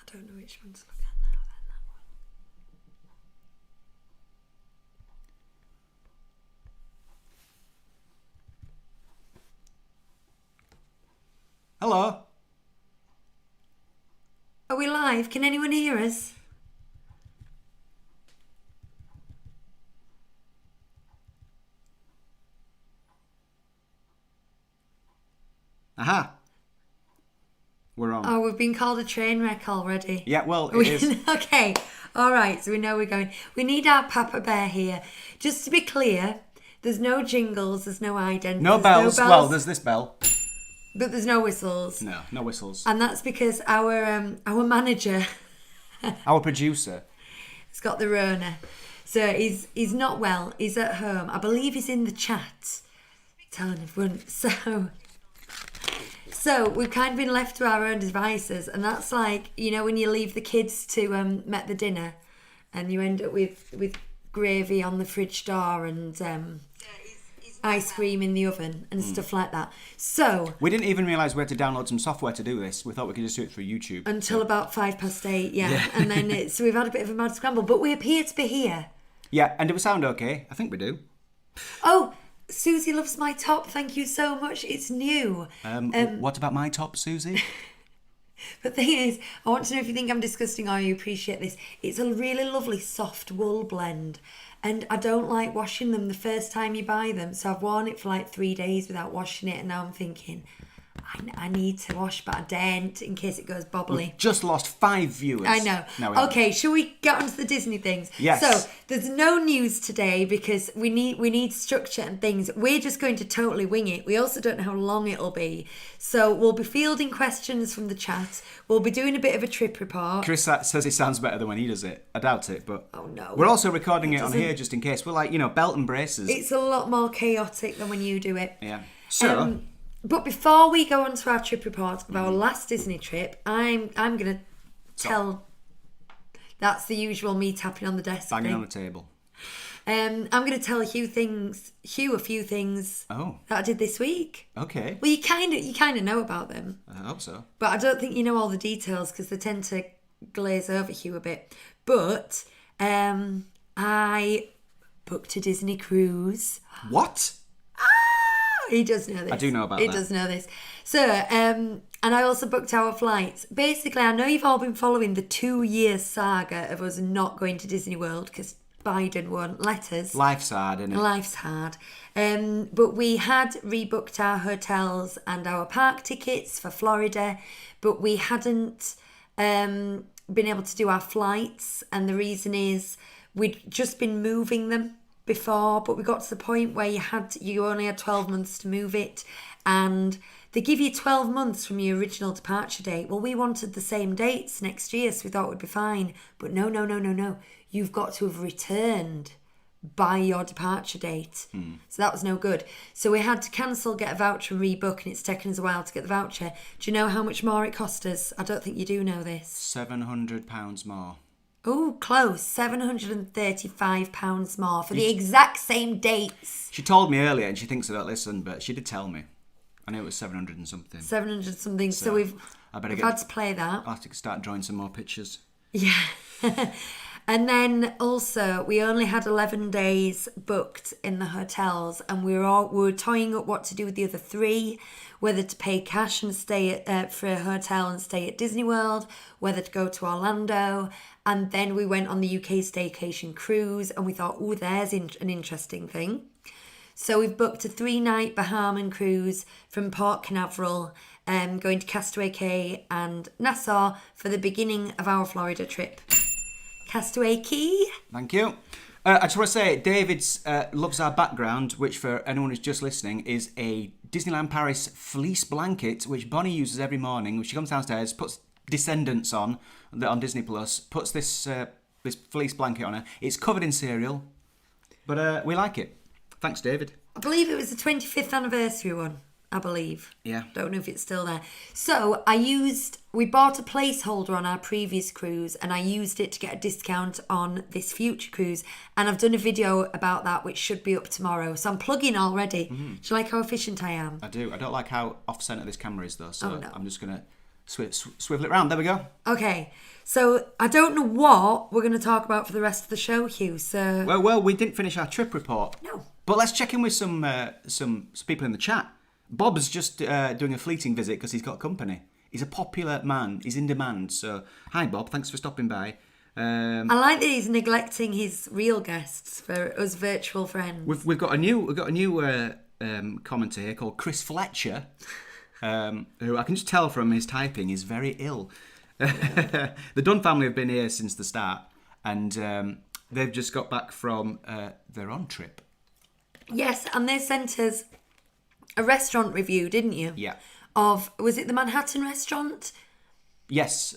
I don't know which one to look at now then, that one. Hello. Are we live? Can anyone hear us? Aha. We're on. Oh, we've been called a train wreck already. Yeah, well, it is. Okay. All right. So we know we're going. We need our Papa Bear here. Just to be clear, there's no jingles. There's no ident. No bells. Well, there's this bell. But there's no whistles. No whistles. And that's because our manager, Our producer. has got the Rona. So he's not well. He's at home. I believe he's in the chat. Telling everyone. So we've kind of been left to our own devices, and that's like, you know, when you leave the kids to met the dinner, and you end up with gravy on the fridge door and ice cream in the oven and stuff like that. So We didn't even realise we had to download some software to do this. We thought we could just do it through YouTube. until about 8:05, yeah. And then so we've had a bit of a mad scramble, but we appear to be here. Yeah, and do we sound okay? I think we do. Oh, Susie loves my top. Thank you so much. It's new. What about my top, Susie? The thing is, I want to know if you think I'm disgusting or you appreciate this. It's a really lovely soft wool blend. And I don't like washing them the first time you buy them. So I've worn it for like 3 days without washing it. And now I'm thinking, I need to wash, but I daren't in case it goes bobbly. We've just lost 5 viewers. I know. Okay, shall we get onto the Disney things? Yes. So there's no news today because we need structure and things. We're just going to totally wing it. We also don't know how long it'll be. So we'll be fielding questions from the chat. We'll be doing a bit of a trip report. Chris says it sounds better than when he does it. I doubt it, but... Oh, no. We're also recording it on here just in case. We're like, belt and braces. It's a lot more chaotic than when you do it. Yeah. So... But before we go on to our trip report of our last Disney trip, I'm going to tell... That's the usual me tapping on the desk. Banging on the table. I'm going to tell Hugh a few things that I did this week. Okay. Well, you kind of know about them. I hope so. But I don't think you know all the details because they tend to glaze over Hugh a bit. But I booked a Disney cruise. What? He does know this. I do know about that. He does know this. So, and I also booked our flights. Basically, I know you've all been following the 2-year saga of us not going to Disney World because Biden won't let us. Life's hard, isn't it? Life's hard. But we had rebooked our hotels and our park tickets for Florida, but we hadn't been able to do our flights. And the reason is we'd just been moving them before, but we got to the point where you only had 12 months to move it, and they give you 12 months from your original departure date. Well, we wanted the same dates next year, so we thought it would be fine, but no, you've got to have returned by your departure date. So that was no good. So we had to cancel, get a voucher and rebook, and it's taken us a while to get the voucher. Do you know how much more it cost us? I don't think you do know this. £700 more. Oh, close. £735 more for the exact same dates. She told me earlier, and she thinks I don't listen, but she did tell me. I knew it was 700 and something. 700 something. So we've had to play that. I'll have to start drawing some more pictures. Yeah. And then also, we only had 11 days booked in the hotels, and we were toying up what to do with the other 3, whether to pay cash and stay for a hotel and stay at Disney World, whether to go to Orlando. And then we went on the UK staycation cruise, and we thought, there's an interesting thing. So we've booked a 3-night Bahamas cruise from Port Canaveral, going to Castaway Cay and Nassau for the beginning of our Florida trip. Castaway Cay. Thank you. I just want to say, David's loves our background, which for anyone who's just listening is a Disneyland Paris fleece blanket, which Bonnie uses every morning. She comes downstairs, puts Descendants on Disney Plus, puts this fleece blanket on her. It's covered in cereal, but we like it. Thanks, David. I believe it was the 25th anniversary one. I believe. Yeah. Don't know if it's still there. So we bought a placeholder on our previous cruise, and I used it to get a discount on this future cruise. And I've done a video about that, which should be up tomorrow. So I'm plugging already. Mm-hmm. Do you like how efficient I am? I do. I don't like how off-centre this camera is, though. So no. I'm just going to swivel it round. There we go. Okay, so I don't know what we're going to talk about for the rest of the show, Hugh. So Well, we didn't finish our trip report. No. But let's check in with some people in the chat. Bob's just doing a fleeting visit because he's got company. He's a popular man. He's in demand. So, hi, Bob. Thanks for stopping by. I like that he's neglecting his real guests for us virtual friends. We've got a new commenter here called Chris Fletcher, who I can just tell from his typing is very ill. The Dunn family have been here since the start, and they've just got back from their on trip. Yes, and they sent us a restaurant review, didn't you? Yeah. Was it the Manhattan restaurant? Yes.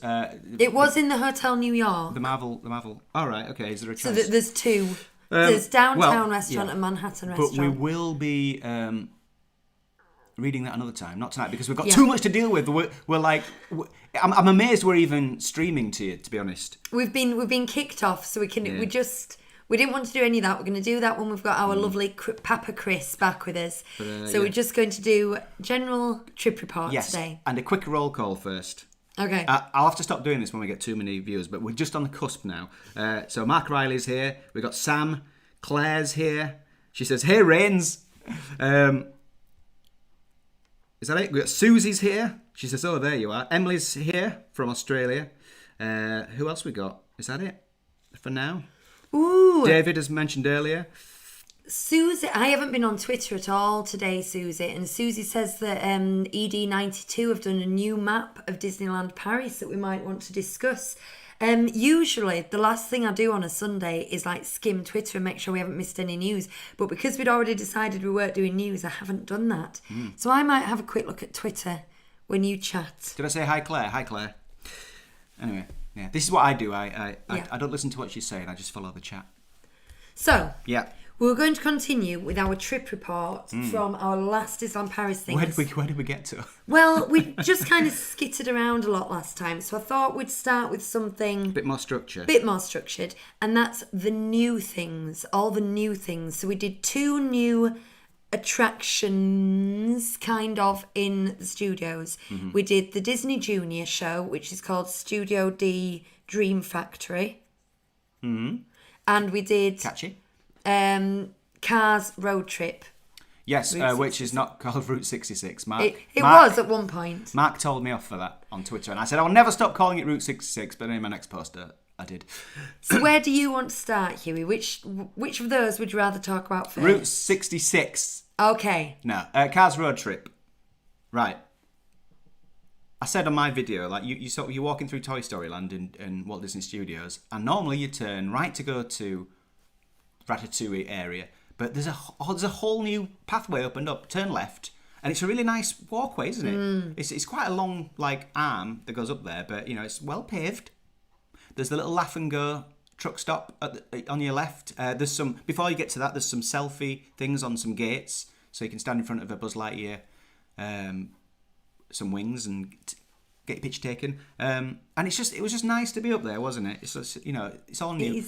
It was in the Hotel New York. The Marvel. All right. Okay. Is there a choice? So there's two. There's downtown restaurant and Manhattan restaurant. But we will be reading that another time, not tonight, because we've got too much to deal with. I'm amazed we're even streaming to you, to be honest. We've been kicked off, so we didn't want to do any of that. We're going to do that when we've got our lovely Papa Chris back with us. We're just going to do general trip report today. And a quick roll call first. Okay. I'll have to stop doing this when we get too many viewers, but we're just on the cusp now. So Mark Riley's here. We've got Sam. Claire's here. She says, "Hey, Rains." Is that it? We've got Susie's here. She says, "Oh, there you are." Emily's here from Australia. Who else we got? Is that it for now? Ooh. David, as mentioned earlier. Susie, I haven't been on Twitter at all today, Susie. And Susie says that ED92 have done a new map of Disneyland Paris that we might want to discuss. Usually, the last thing I do on a Sunday is like skim Twitter and make sure we haven't missed any news. But because we'd already decided we weren't doing news, I haven't done that. So I might have a quick look at Twitter when you chat. Did I say hi, Claire? Hi, Claire. Anyway, yeah, this is what I do. I don't listen to what she's saying. I just follow the chat. So, yeah. We're going to continue with our trip report from our last Disneyland Paris thing. Where did we get to? Well, we just kind of skittered around a lot last time, so I thought we'd start with something... A bit more structured, and that's the new things, all the new things. So we did 2 new attractions, kind of, in the studios. Mm-hmm. We did the Disney Junior show, which is called Studio D Dream Factory. Mm-hmm. And we did... Catchy. Cars Road Trip. Yes, which is not called Route 66. It was at one point. Mark told me off for that on Twitter, and I said I'll never stop calling it Route 66, but in my next post I did. So where do you want to start, Huey? Which of those would you rather talk about first? Route 66. Okay. No, Cars Road Trip. Right. I said on my video, like you're walking through Toy Story Land in Walt Disney Studios, and normally you turn right to go to Ratatouille area, but there's a whole new pathway opened up. Turn left, and it's a really nice walkway, isn't it? It's quite a long arm that goes up there, but it's well paved. There's the little Laugh and Go truck stop on your left. There's some before you get to that. There's some selfie things on some gates, so you can stand in front of a Buzz Lightyear, some wings, and get your picture taken. And it was just nice to be up there, wasn't it? It's just, it's all new.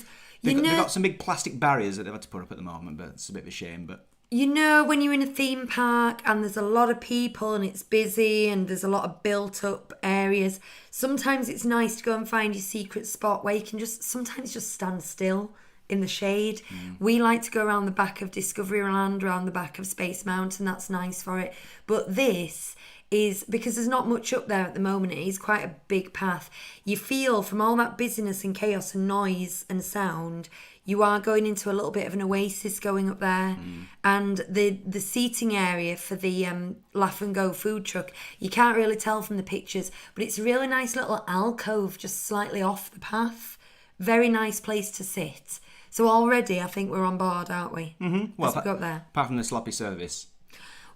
They've got some big plastic barriers that they've had to put up at the moment, but it's a bit of a shame. But when you're in a theme park and there's a lot of people and it's busy and there's a lot of built-up areas, sometimes it's nice to go and find your secret spot where you can sometimes just stand still in the shade. We like to go around the back of Discoveryland, around the back of Space Mountain. That's nice for it. But this is, because there's not much up there at the moment, it is quite a big path. You feel from all that busyness and chaos and noise and sound, you are going into a little bit of an oasis going up there. And the seating area for the Laugh and Go food truck, you can't really tell from the pictures, but it's a really nice little alcove just slightly off the path. Very nice place to sit. So already I think we're on board, aren't we? Mm-hmm. Well, we go up there. Apart from the sloppy service.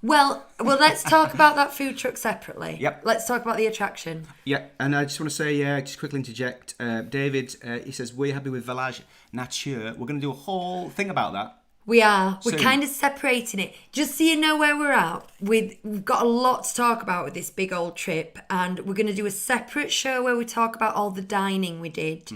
Well, let's talk about that food truck separately. Yep. Let's talk about the attraction. Yeah, and I just want to say, just quickly interject, David, he says, we're happy with Village Nature. We're going to do a whole thing about that. We are. We're Soon. kind of separating it. Just so you know where we're at. We've got a lot to talk about with this big old trip. And we're going to do a separate show where we talk about all the dining we did.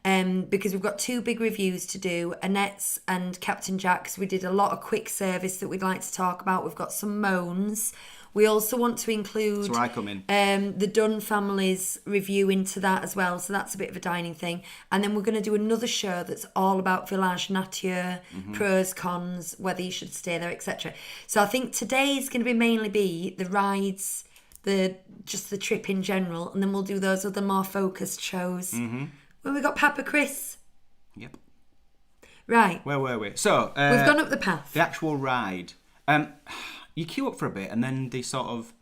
Because we've got 2 big reviews to do. Annette's and Captain Jack's. We did a lot of quick service that we'd like to talk about. We've got some moans. We also want to include That's where I come in. the Dunn family's review into that as well. So that's a bit of a dining thing. And then we're going to do another show that's all about Village Nature, pros, cons, whether you should stay there, etc. So I think today's going to mainly be the rides, just the trip in general, and then we'll do those other more focused shows. When we got Papa Chris. Yep. Right. Where were we? So we've gone up the path. The actual ride. You queue up for a bit, and then they sort of.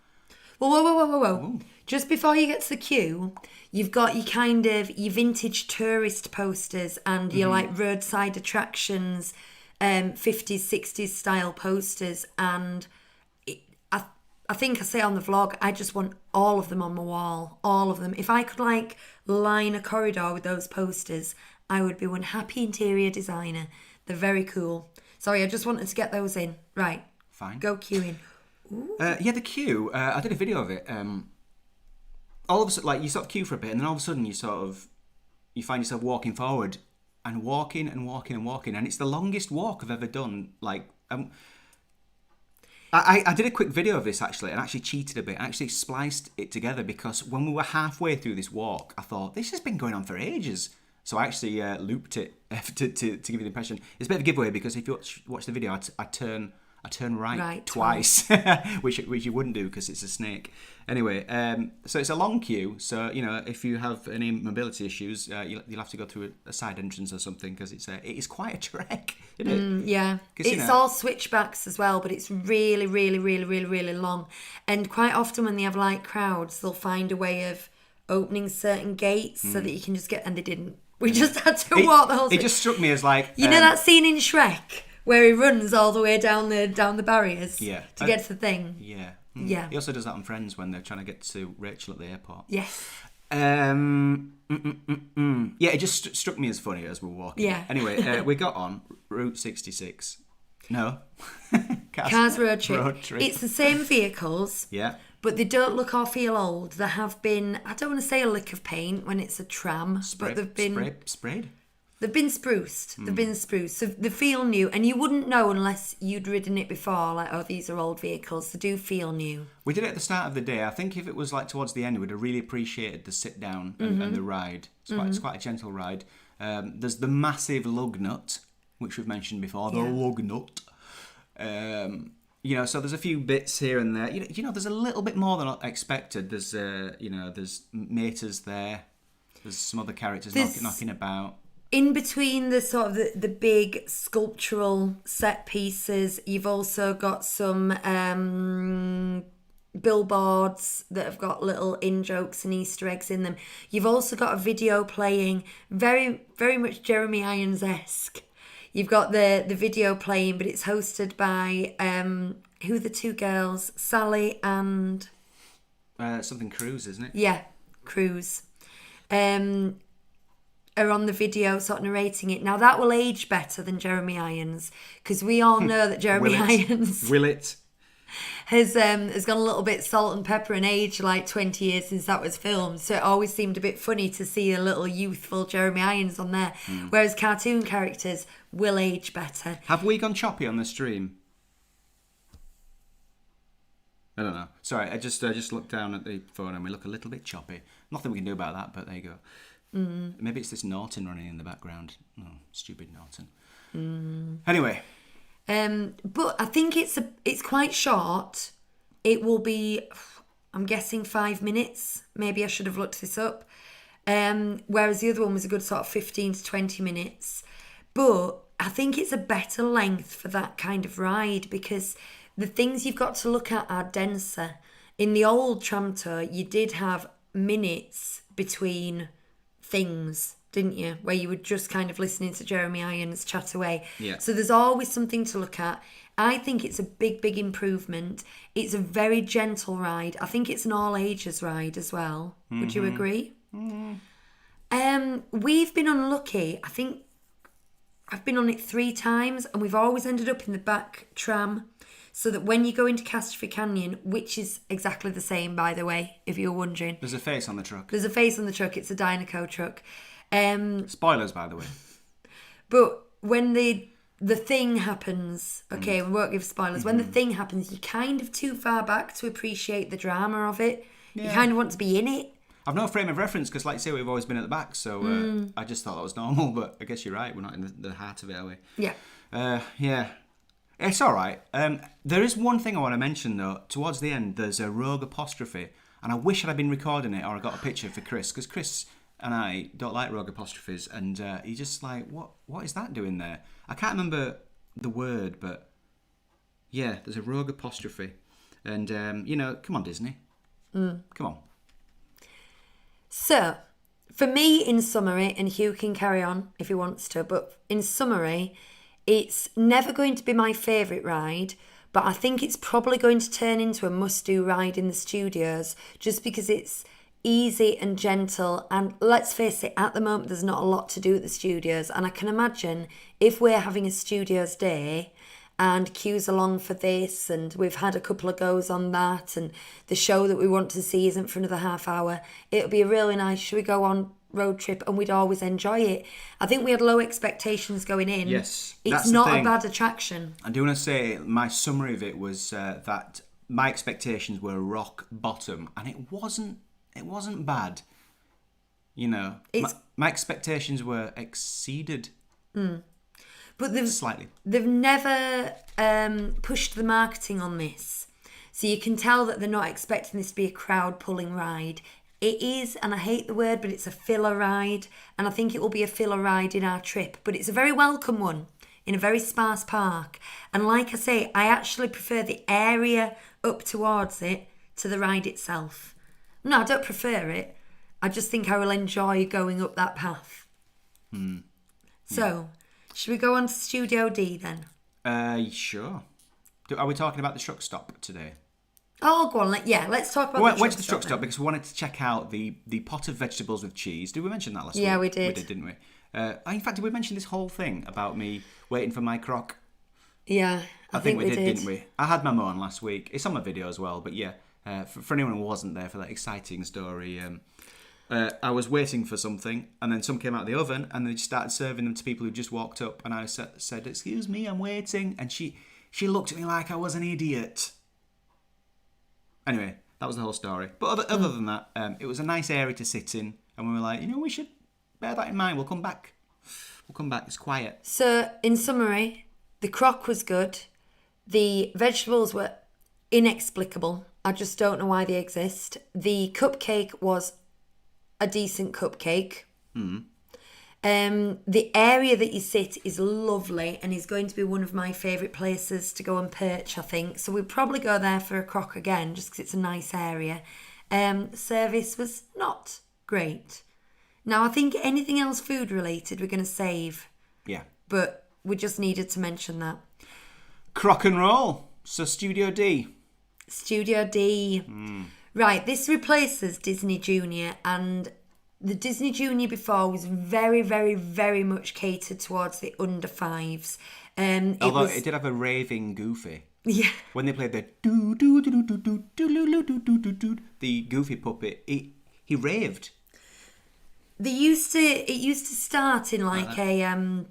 Whoa. Ooh. Just before you get to the queue, you've got your vintage tourist posters and your like roadside attractions, 50s, 60s style posters, and I think I say on the vlog, I just want all of them on my wall. All of them. If I could like line a corridor with those posters, I would be one happy interior designer. They're very cool. Sorry, I just wanted to get those in. Right. Fine. Go queuing. Yeah, the queue. I did a video of it. All of a sudden, like you sort of queue for a bit, and then all of a sudden you find yourself walking forward and walking, and it's the longest walk I've ever done. Like, I did a quick video of this actually, and actually cheated a bit. I actually spliced it together because when we were halfway through this walk, I thought this has been going on for ages. So I actually looped it to give you the impression. It's a bit of a giveaway because if you watch the video, I turn right twice, which you wouldn't do because it's a snake. Anyway, so it's a long queue. So if you have any mobility issues, you'll have to go through a side entrance or something because it is quite a trek, isn't it? Yeah, it's all switchbacks as well, but it's really, really, really, really, really long. And quite often when they have light crowds, they'll find a way of opening certain gates so that you can just get. And they didn't. We just had to walk the whole. It just struck me as like know that scene in Shrek where he runs all the way down the barriers to get to the thing. Yeah. Yeah. He also does that on Friends when they're trying to get to Rachel at the airport. Yes. Yeah, it just struck me as funny as we were walking. Yeah. Anyway, we got on Route 66. No. Cars Road Trip. It's the same vehicles. Yeah. But they don't look or feel old. There have been, I don't want to say a lick of paint when it's a tram, but they've been sprayed. They've been spruced. They've been spruced. So they feel new, and you wouldn't know unless you'd ridden it before. Like, oh, these are old vehicles. They do feel new. We did it at the start of the day. I think if it was like towards the end, we'd have really appreciated the sit down and the ride. It's quite a gentle ride. There's the massive lug nut, which we've mentioned before. The lug nut. So there's a few bits here and there. There's a little bit more than I expected. There's there's Maters there. There's some other characters knocking about. In between the sort of the big sculptural set pieces, you've also got some billboards that have got little in-jokes and Easter eggs in them. You've also got a video playing, very, very much Jeremy Irons-esque. You've got the video playing, but it's hosted by, who are the two girls? Sally and... something Cruise, isn't it? Yeah, Cruise. Are on the video sort of narrating it. Now that will age better than Jeremy Irons, because we all know that Jeremy Irons has gone a little bit salt and pepper and aged like 20 years since that was filmed. So it always seemed a bit funny to see a little youthful Jeremy Irons on there. Whereas cartoon characters will age better. Have we gone choppy on the stream? I don't know. Sorry, I just looked down at the phone and we look a little bit choppy. Nothing we can do about that, but there you go. Maybe it's this Norton running in the background. Oh, stupid Norton. Anyway. But I think it's quite short. It will be, I'm guessing 5 minutes. Maybe I should have looked this up. Whereas the other one was a good sort of 15 to 20 minutes. But I think it's a better length for that kind of ride because the things you've got to look at are denser. In the old tram tour, you did have minutes between things, didn't you? Where you were just kind of listening to Jeremy Irons chat away. Yeah. So there's always something to look at. I think it's a big, big improvement. It's a very gentle ride. I think it's an all ages ride as well. Would you agree? We've been unlucky. I think I've been on it 3 times and we've always ended up in the back tram. So that when you go into Catastrophe Canyon, which is exactly the same, by the way, if you're wondering. There's a face on the truck. There's a face on the truck. It's a Dynaco truck. Spoilers, by the way. But when they the thing happens, okay, we won't give spoilers. When the thing happens, you're kind of too far back to appreciate the drama of it. Yeah. You kind of want to be in it. I've no frame of reference because, like you say, we've always been at the back, so I just thought that was normal, but I guess you're right, we're not in the heart of it, are we? Yeah. Yeah. It's all right. There is one thing I want to mention, though. Towards the end, there's a rogue apostrophe, and I wish I'd been recording it or I got a picture for Chris, because Chris and I don't like rogue apostrophes, and he's just like, what is that doing there? I can't remember the word, but yeah, there's a rogue apostrophe. And, come on, Disney. Come on. So, for me, in summary, and Hugh can carry on if he wants to, but in summary, it's never going to be my favourite ride, but I think it's probably going to turn into a must-do ride in the studios just because it's easy and gentle. And let's face it, at the moment, there's not a lot to do at the studios. And I can imagine if we're having a studios day and Q's along for this and we've had a couple of goes on that and the show that we want to see isn't for another half hour, it'll be a really nice, should we go on road trip, and we'd always enjoy it. I think we had low expectations going in. Yes, it's not a bad attraction. I do want to say my summary of it was that my expectations were rock bottom, and it wasn't bad. My expectations were exceeded. But they've never pushed the marketing on this, so you can tell that they're not expecting this to be a crowd pulling ride. It is, and I hate the word, but it's a filler ride, and I think it will be a filler ride in our trip, but it's a very welcome one in a very sparse park. And like I say, I actually prefer the area up towards it to the ride itself. No, I don't prefer it. I just think I will enjoy going up that path. So, should we go on to Studio D then? Sure. Are we talking about the truck stop today? Oh, go on. Let's talk about the truck stop. Went to the truck stop because we wanted to check out the pot of vegetables with cheese. Did we mention that last week? Yeah, we did. We did, didn't we? In fact, did we mention this whole thing about me waiting for my croc? Yeah, I think we did, didn't we? I had my moan last week. It's on my video as well, but yeah, for anyone who wasn't there for that exciting story, I was waiting for something, and then some came out of the oven, and they just started serving them to people who just walked up, and I said, "Excuse me, I'm waiting," and she looked at me like I was an idiot. Anyway, that was the whole story. But other than that, it was a nice area to sit in, and we were like, we should bear that in mind. We'll come back. It's quiet. So, in summary, the crock was good. The vegetables were inexplicable. I just don't know why they exist. The cupcake was a decent cupcake. The area that you sit is lovely and is going to be one of my favourite places to go and perch, I think. So we'll probably go there for a crock again, just because it's a nice area. Service was not great. Now, I think anything else food related we're going to save. Yeah. But we just needed to mention that. Crock and roll. So Studio D. Studio D. Right, this replaces Disney Junior, and the Disney Junior before was very, very, very much catered towards the under fives. Although it did have a raving Goofy. Yeah. When they played the do do do do do do do do do, the Goofy puppet, he raved. It used to start in like a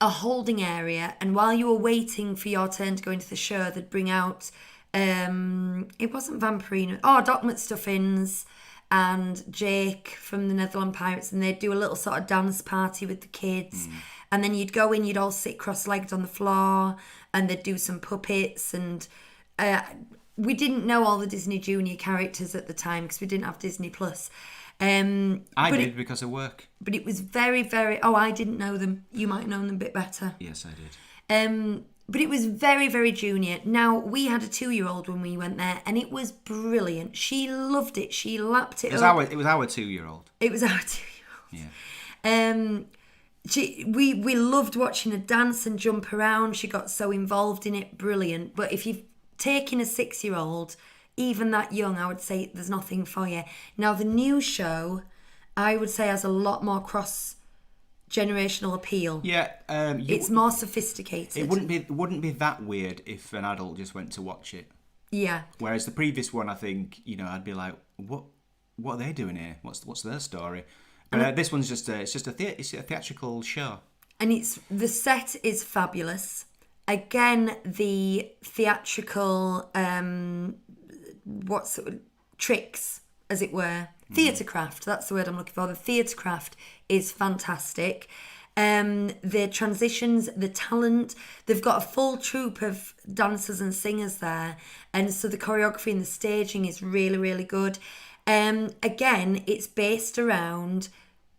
holding area, and while you were waiting for your turn to go into the show, they'd bring out it wasn't Vampirino. Doc McStuffins and Jake from the Netherland Pirates, and they'd do a little sort of dance party with the kids. And then you'd go in, you'd all sit cross-legged on the floor, and they'd do some puppets. And we didn't know all the Disney Junior characters at the time because we didn't have Disney Plus. I did because of work. But it was very, very... Oh, I didn't know them. You might know them a bit better. Yes, I did. But it was very, very junior. Now, we had a 2-year-old when we went there, and it was brilliant. She loved it. She lapped it up. It was our 2-year-old. It was our 2-year-old. Yeah. We loved watching her dance and jump around. She got so involved in it. Brilliant. But if you've taken a 6-year-old, even that young, I would say there's nothing for you. Now, the new show, I would say, has a lot more cross-generational appeal. Yeah. It's more sophisticated. It wouldn't be that weird if an adult just went to watch it. Yeah. Whereas the previous one, I think, I'd be like, what are they doing here? What's their story? But this one's just a theatrical show. And the set is fabulous. Again, the theatrical tricks, as it were. Theatrecraft, that's the word I'm looking for. The theatrecraft is fantastic. The transitions, the talent, they've got a full troupe of dancers and singers there, and so the choreography and the staging is really, really good. Again, it's based around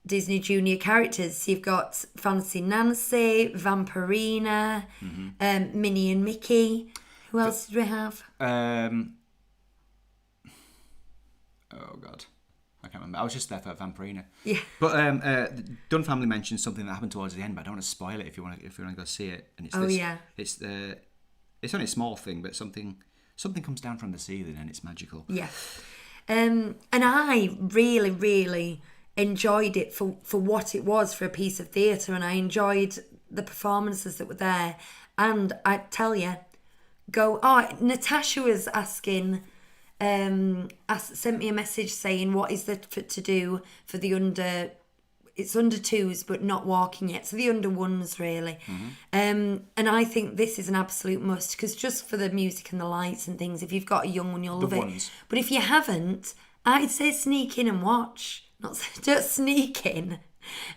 Disney Junior characters. So you've got Fancy Nancy, Vampirina, Minnie and Mickey. Who else did we have? Oh God, I can't remember. I was just there for Vampirina. Yeah. But Dunn family mentioned something that happened towards the end, but I don't want to spoil it if you want to go see it. And it's it's only a small thing, but something comes down from the ceiling and it's magical. Yeah. And I really, really enjoyed it for what it was, for a piece of theatre, and I enjoyed the performances that were there. And I tell you, Natasha was asking, sent me a message saying, what is there to do for the under 2s but not walking yet, so the under 1s really. And I think this is an absolute must, because just for the music and the lights and things, if you've got a young one, you'll love it. But if you haven't, I'd say sneak in and watch, not just sneak in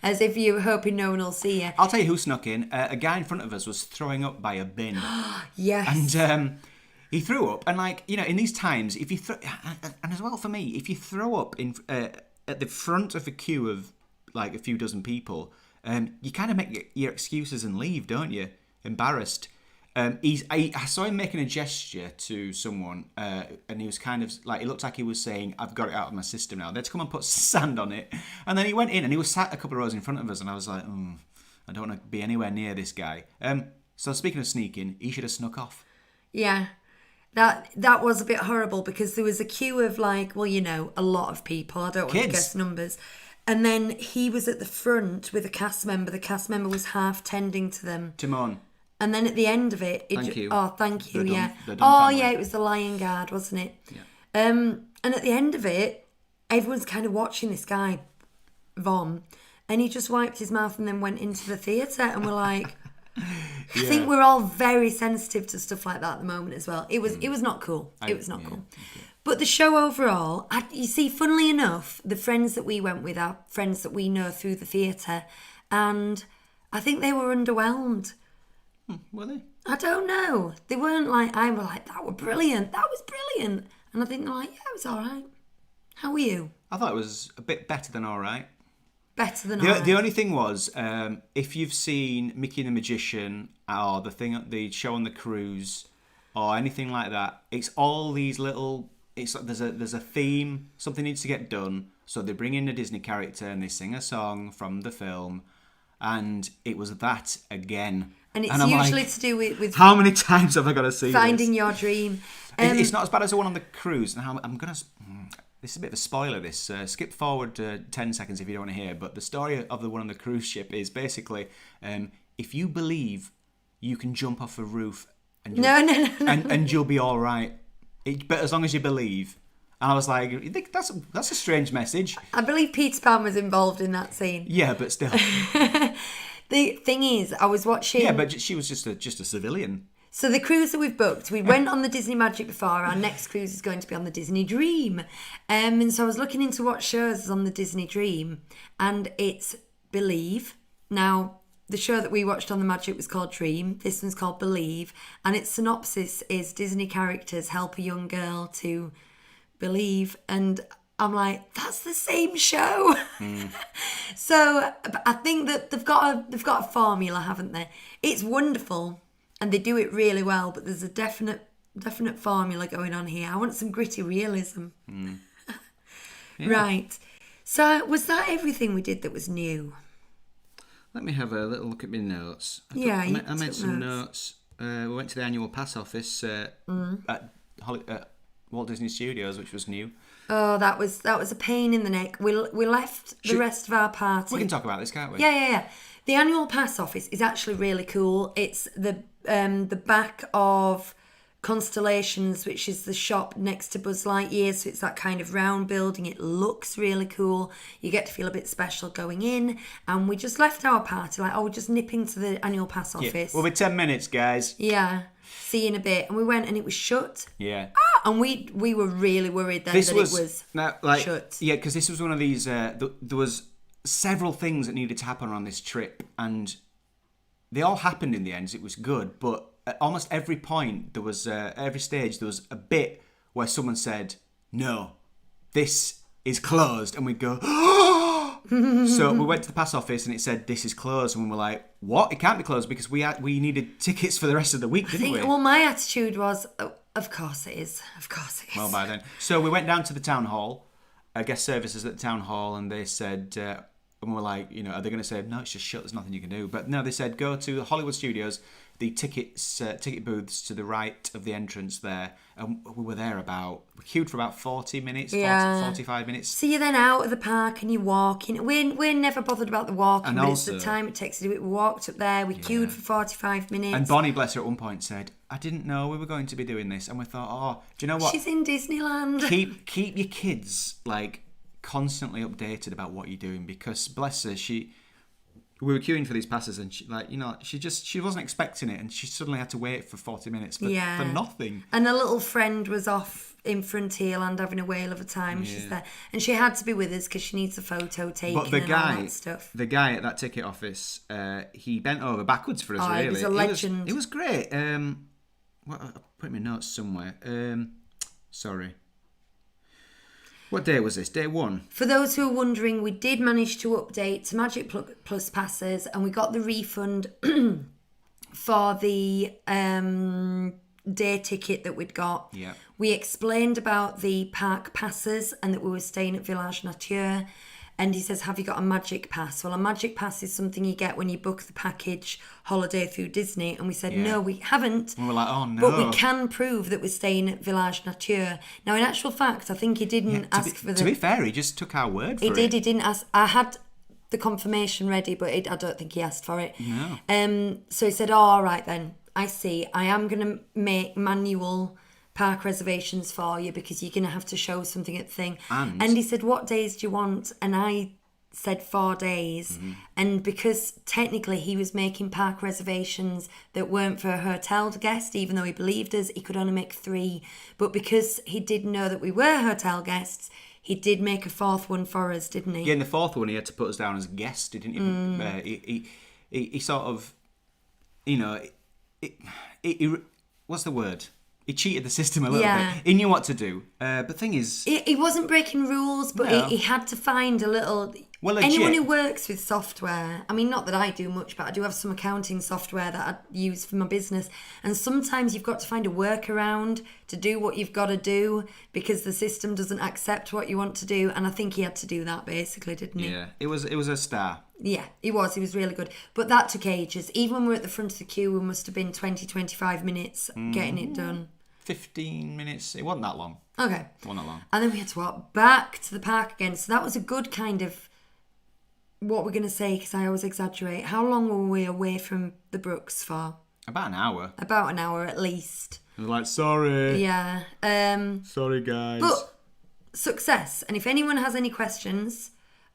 as if you're hoping no one will see you. I'll tell you who snuck in. A guy in front of us was throwing up by a bin. Yes. And he threw up, and in these times, if you and as well for me, if you throw up in at the front of a queue of like a few dozen people, you kind of make your excuses and leave, don't you? Embarrassed. I saw him making a gesture to someone, and he was kind of like, it looked like he was saying, "I've got it out of my system now. Let's come and put sand on it." And then he went in, and he was sat a couple of rows in front of us, and I was like, I don't want to be anywhere near this guy. So speaking of sneaking, he should have snuck off. Yeah. That was a bit horrible, because there was a queue of a lot of people. I don't want to guess numbers. And then he was at the front with a cast member. The cast member was half tending to them. Timon. And then at the end of it... Thank you. Oh, thank you, yeah. Family. Yeah, it was the Lion Guard, wasn't it? Yeah. And at the end of it, everyone's kind of watching this guy, Vom, and he just wiped his mouth and then went into the theatre, and we're like... I think we're all very sensitive to stuff like that at the moment as well. It was not cool. It was not cool. Okay. But the show overall, you see, funnily enough, the friends that we went with are friends that we know through the theatre, and I think they were underwhelmed. Were they? I don't know. They weren't like, I was like, that was brilliant. And I think they're like, yeah, it was all right. How were you? I thought it was a bit better than all right. Better than all right. The only thing was, if you've seen Mickey and the Magician or the show on the cruise or anything like that, it's all these little... It's like there's a theme, something needs to get done, so they bring in a Disney character and they sing a song from the film, and it was that again. And it's usually to do with how many times have I got to see finding your dream. It's not as bad as the one on the cruise. And I'm gonna. This is a bit of a spoiler. This skip forward 10 seconds if you don't want to hear. But the story of the one on the cruise ship is basically, if you believe, you can jump off a roof and and you'll be all right. But as long as you believe. And I was like, you think that's a strange message. I believe Peter Pan was involved in that scene. Yeah, but still. The thing is, I was watching... Yeah, but she was just a civilian. So the cruise that we've booked, we went on the Disney Magic before. Our next cruise is going to be on the Disney Dream. And so I was looking into what shows is on the Disney Dream. And it's Believe. Now, the show that we watched on the Magic was called Dream. This one's called Believe. And its synopsis is Disney characters help a young girl to believe. And I'm like, that's the same show. So I think that they've got a formula, haven't they? It's wonderful and they do it really well, but there's a definite formula going on here. I want some gritty realism. Yeah. Right. So was that everything we did that was new? Let me have a little look at my notes. I made some notes. We went to the annual pass office at Walt Disney Studios, which was new. Oh, that was a pain in the neck. We left the rest of our party. We can talk about this, can't we? Yeah. The annual pass office is actually really cool. It's the back of Constellations, which is the shop next to Buzz Lightyear, so it's that kind of round building. It looks really cool. You get to feel a bit special going in. And we just left our party like, we'll just nip into the annual pass office. We'll be 10 minutes, guys. Yeah, see you in a bit. And we went and it was shut. Yeah. And we were really worried then it was shut. Yeah, because this was one of these, there was several things that needed to happen on this trip, and they all happened in the end. It was good, but at almost every point, there was every stage, there was a bit where someone said, "No, this is closed," and we'd go, So we went to the pass office and it said, "This is closed," and we were like, "What? It can't be closed," because we needed tickets for the rest of the week, didn't we? Well, my attitude was, of course it is. Of course it is. Well, by then. So we went down to the town hall, guest services at the town hall, and they said, and we were like, are they going to say, "No, it's just shut, there's nothing you can do"? But no, they said, go to Hollywood Studios, the ticket booths to the right of the entrance there. And we were there we queued for about 40 minutes, 45 minutes. So you're then out of the park and you're walking. We're never bothered about the walking, but it's the time it takes to do it. We walked up there, we queued for 45 minutes. And Bonnie, bless her, at one point said, "I didn't know we were going to be doing this." And we thought, do you know what? She's in Disneyland. Keep your kids, constantly updated about what you're doing, because bless her, we were queuing for these passes and she wasn't expecting it, and she suddenly had to wait for 40 minutes for nothing. And a little friend was off in Frontierland having a whale of a time. She's there, and she had to be with us because she needs a photo taken. But all that stuff. The guy at that ticket office, he bent over backwards for us. Really, he was a legend. It was great. I put my notes somewhere. Sorry. What day was this? Day 1? For those who are wondering, we did manage to update to Magic Plus passes, and we got the refund for the day ticket that we'd got. Yeah. We explained about the park passes and that we were staying at Village Nature. And he says, "Have you got a Magic Pass?" Well, a Magic Pass is something you get when you book the package holiday through Disney. And we said, "No, we haven't." And we were like, "Oh, no." But we can prove that we're staying at Village Nature. Now, in actual fact, I think he didn't ask for the... To be fair, he just took our word for it. He didn't ask... I had the confirmation ready, but I don't think he asked for it. No. So he said, all right then, I see. I am going to make manual park reservations for you because you're going to have to show something at the thing. And he said, "What days do you want?" And I said 4 days. Mm-hmm. And because technically he was making park reservations that weren't for a hotel guest, even though he believed us, he could only make 3. But because he did know that we were hotel guests, he did make a 4th one for us, didn't he? Yeah, in the 4th one he had to put us down as guests. He didn't even... He sort of... what's the word? He cheated the system a little bit. He knew what to do. But the thing is... He wasn't breaking rules, but he had to find a little... Well, legit. Anyone who works with software... I mean, not that I do much, but I do have some accounting software that I use for my business. And sometimes you've got to find a workaround to do what you've got to do because the system doesn't accept what you want to do. And I think he had to do that, basically, didn't he? Yeah, it was a star. Yeah, he was really good. But that took ages. Even when we were at the front of the queue, we must have been 20-25 minutes getting it done. 15 minutes. It wasn't that long. Okay. It wasn't that long. And then we had to walk back to the park again. So that was a good kind of, what we're going to say, because I always exaggerate. How long were we away from the Brooks for? About an hour. About an hour at least. I was like, sorry. Yeah. Sorry, guys. But success. And if anyone has any questions...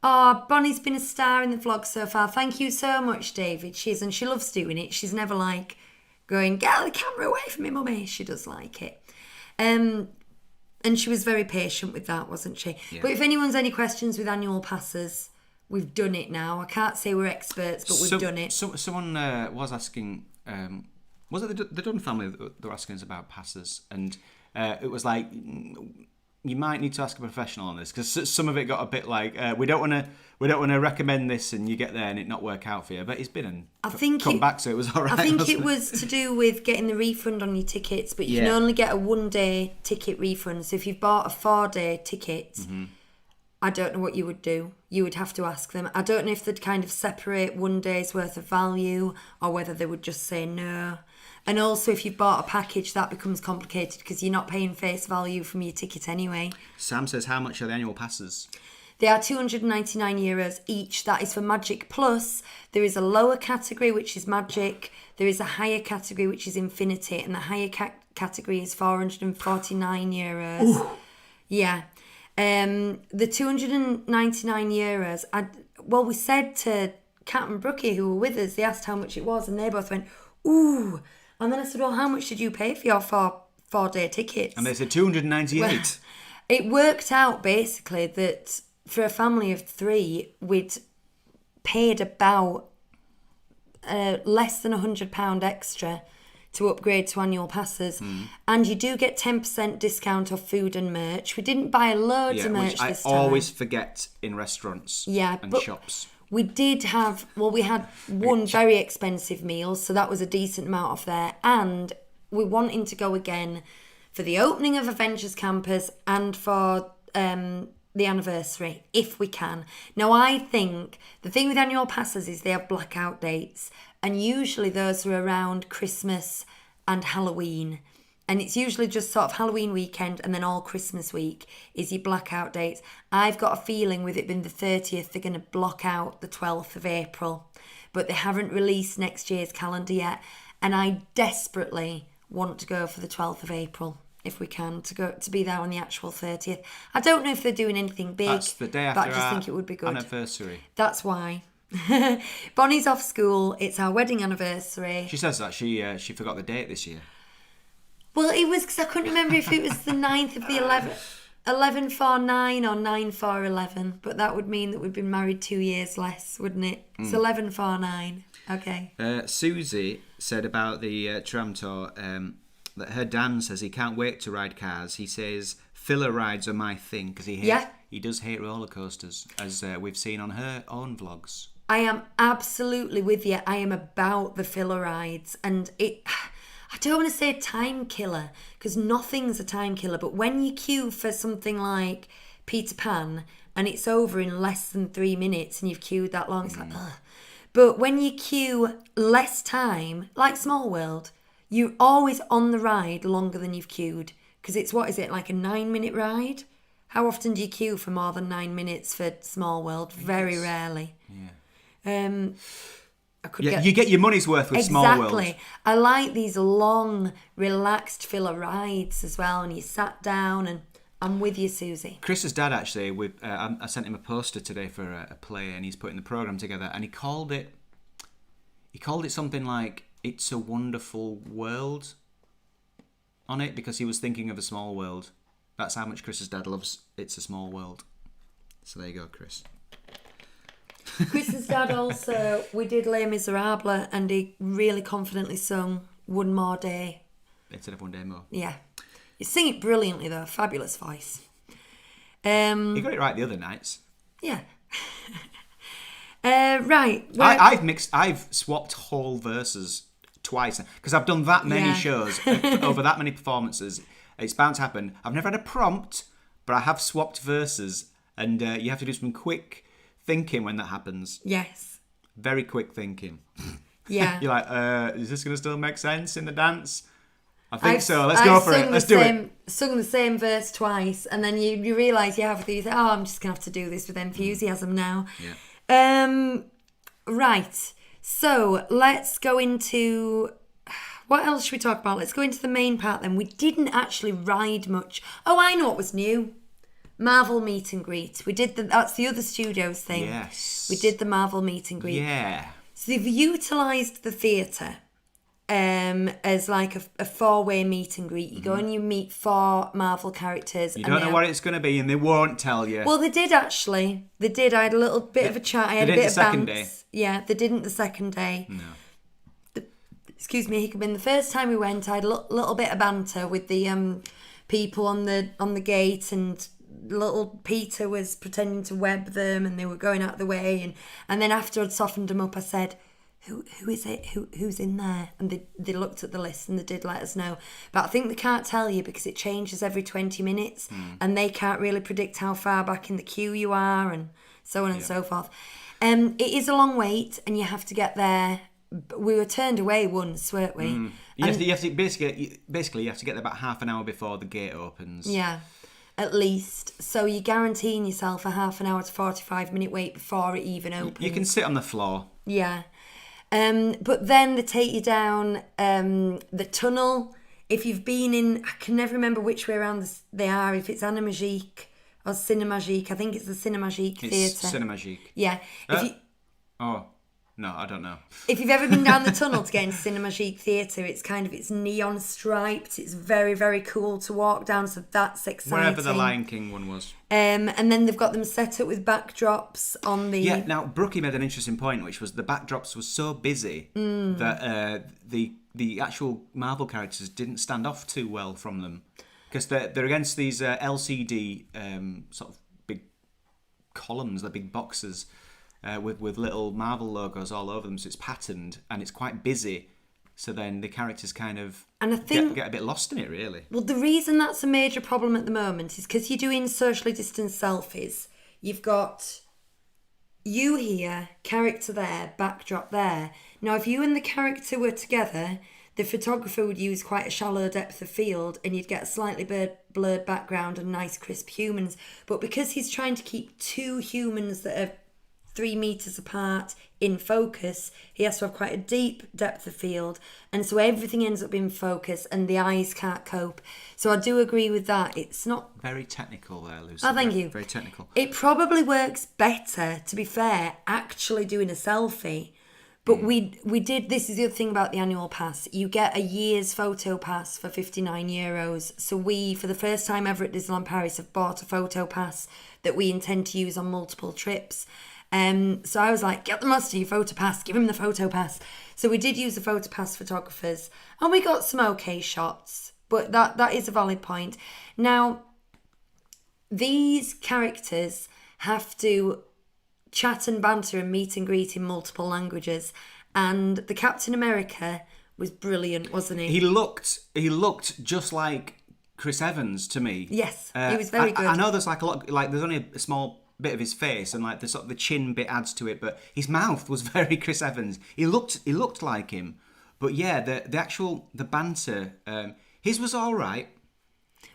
Oh, Bonnie's been a star in the vlog so far. Thank you so much, David. She loves doing it. She's never like going, "Get the camera away from me, mummy." She does like it. And she was very patient with that, wasn't she? Yeah. But if anyone's any questions with annual passes, we've done it now. I can't say we're experts, but we've done it. Someone was asking, was it the Dunn family that were asking us about passes? And it was like... You might need to ask a professional on this because some of it got a bit like we don't want to recommend this and you get there and it not work out for you. But it's been come back, so it was all right. I think it was to do with getting the refund on your tickets, but you can only get a 1-day ticket refund. So if you've bought a 4-day ticket, I don't know what you would do. You would have to ask them. I don't know if they'd kind of separate 1 day's worth of value or whether they would just say no. And also, if you've bought a package, that becomes complicated because you're not paying face value from your ticket anyway. Sam says, how much are the annual passes? They are €299 each. That is for Magic Plus. There is a lower category, which is Magic. There is a higher category, which is Infinity. And the higher category is €449. Ooh. Yeah. The €299, we said to Kat and Brookie, who were with us, they asked how much it was, and they both went, ooh. And then I said, well, how much did you pay for your four-day tickets? And they said 298. Well, it worked out basically that for a family of 3, we'd paid about less than £100 extra to upgrade to annual passes. And you do get 10% discount off food and merch. We didn't buy loads of merch this time. I always forget in restaurants and shops. We did have, we had one very expensive meal, so that was a decent amount off there. And we're wanting to go again for the opening of Avengers Campus and for the anniversary, if we can. Now, I think the thing with annual passes is they have blackout dates, and usually those are around Christmas and Halloween. And it's usually just sort of Halloween weekend and then all Christmas week is your blackout dates. I've got a feeling with it being the 30th, they're going to block out the 12th of April. But they haven't released next year's calendar yet. And I desperately want to go for the 12th of April, if we can, to be there on the actual 30th. I don't know if they're doing anything big. That's the day after but I just think it would be good. Anniversary. That's why. Bonnie's off school. It's our wedding anniversary. She says that she forgot the date this year. Well, it was because I couldn't remember if it was the 9th of the 11th, 11/4/9 or 9/4/11. But that would mean that we'd been married 2 years less, wouldn't it? It's 11/4/9. Okay. Susie said about the tram tour that her Dan says he can't wait to ride cars. He says filler rides are my thing because he does hate roller coasters, as we've seen on her own vlogs. I am absolutely with you. I am about the filler rides, and I don't want to say time killer because nothing's a time killer, but when you queue for something like Peter Pan and it's over in less than 3 minutes and you've queued that long, it's like, ugh. But when you queue less time, like Small World, you're always on the ride longer than you've queued because it's, like a 9-minute ride? How often do you queue for more than 9 minutes for Small World? Very rarely. Yeah. You get your money's worth with Small World. Exactly. I like these long, relaxed filler rides as well, and you sat down, and I'm with you, Susie. Chris's dad, actually, I sent him a poster today for a play, and he's putting the programme together, and he called it something like It's a Wonderful World on it, because he was thinking of a small world. That's how much Chris's dad loves It's a Small World. So there you go, Chris. Chris's dad also, we did Les Miserables, and he really confidently sung One More Day. Instead of One Day More. Yeah. You sing it brilliantly though, fabulous voice. You got it right the other nights. Yeah. Right. I've swapped whole verses twice, because I've done that many shows, over that many performances. It's bound to happen. I've never had a prompt, but I have swapped verses, and you have to do some quick thinking when that happens. Yes. Very quick thinking. Yeah. You're like, is this going to still make sense in the dance? I think so. Let's go for it. Let's do it. Sung the same verse twice, and then you realise you have these. Oh, I'm just going to have to do this with enthusiasm now. Yeah. Right. So let's go into. What else should we talk about? Let's go into the main part then. We didn't actually ride much. Oh, I know what was new. Marvel meet and greet. We did that's the other studios thing. Yes. We did the Marvel meet and greet. Yeah. So they've utilised the theatre as like a 4-way meet and greet. You go and you meet 4 Marvel characters. You don't know what it's going to be, and they won't tell you. Well, they did actually. They did. I had a little bit of a chat. I had a bit of second day. Yeah, they didn't the second day. No. Excuse me, Hickman. The first time we went, I had a little bit of banter with the people on the gate, and little Peter was pretending to web them, and they were going out of the way, and then after I'd softened them up, I said, who is it? Who's in there? And they looked at the list and they did let us know. But I think they can't tell you because it changes every 20 minutes and they can't really predict how far back in the queue you are, and so on and so forth. It is a long wait, and you have to get there. We were turned away once, weren't we? You have to basically you have to get there about half an hour before the gate opens. Yeah. At least. So you're guaranteeing yourself a half an hour to 45-minute wait before it even opens. You can sit on the floor. Yeah. But then they take you down the tunnel if you've been in, I can never remember which way around they are, if it's Animagique or Cinemagique. I think it's the Cinemagique Theatre. It's Cinemagique. Yeah. Oh, no, I don't know. If you've ever been down the tunnel to get into Cinemagique Theatre, it's neon striped. It's very, very cool to walk down, so that's exciting. Wherever the Lion King one was. And then they've got them set up with backdrops on the... Yeah, now, Brookie made an interesting point, which was the backdrops were so busy that the actual Marvel characters didn't stand off too well from them. Because they're against these LCD sort of big columns, the big boxes... with little Marvel logos all over them, so it's patterned and it's quite busy. So then the characters kind of get a bit lost in it, really. Well, the reason that's a major problem at the moment is because you're doing socially distanced selfies. You've got you here, character there, backdrop there. Now, if you and the character were together, the photographer would use quite a shallow depth of field and you'd get a slightly blurred background and nice crisp humans. But because he's trying to keep two humans that are 3 meters apart in focus, he has to have quite a deep depth of field, and so everything ends up in focus and the eyes can't cope. So I do agree with that. It's not very technical there, Lucy. Oh, thank you. Very technical. It probably works better, to be fair, actually doing a selfie. But we did, this is the other thing about the annual pass. You get a year's photo pass for €59. So we, for the first time ever at Disneyland Paris, have bought a photo pass that we intend to use on multiple trips. So I was like, get the master your photo pass, give him the photo pass. So we did use the photo pass photographers and we got some okay shots, but that is a valid point. Now, these characters have to chat and banter and meet and greet in multiple languages, and the Captain America was brilliant, wasn't he? He looked just like Chris Evans to me. Yes, he was very good. I know there's like a lot, like there's only a small bit of his face and like the sort of the chin bit adds to it, but his mouth was very Chris Evans. He looked like him, but yeah, the banter, his was all right,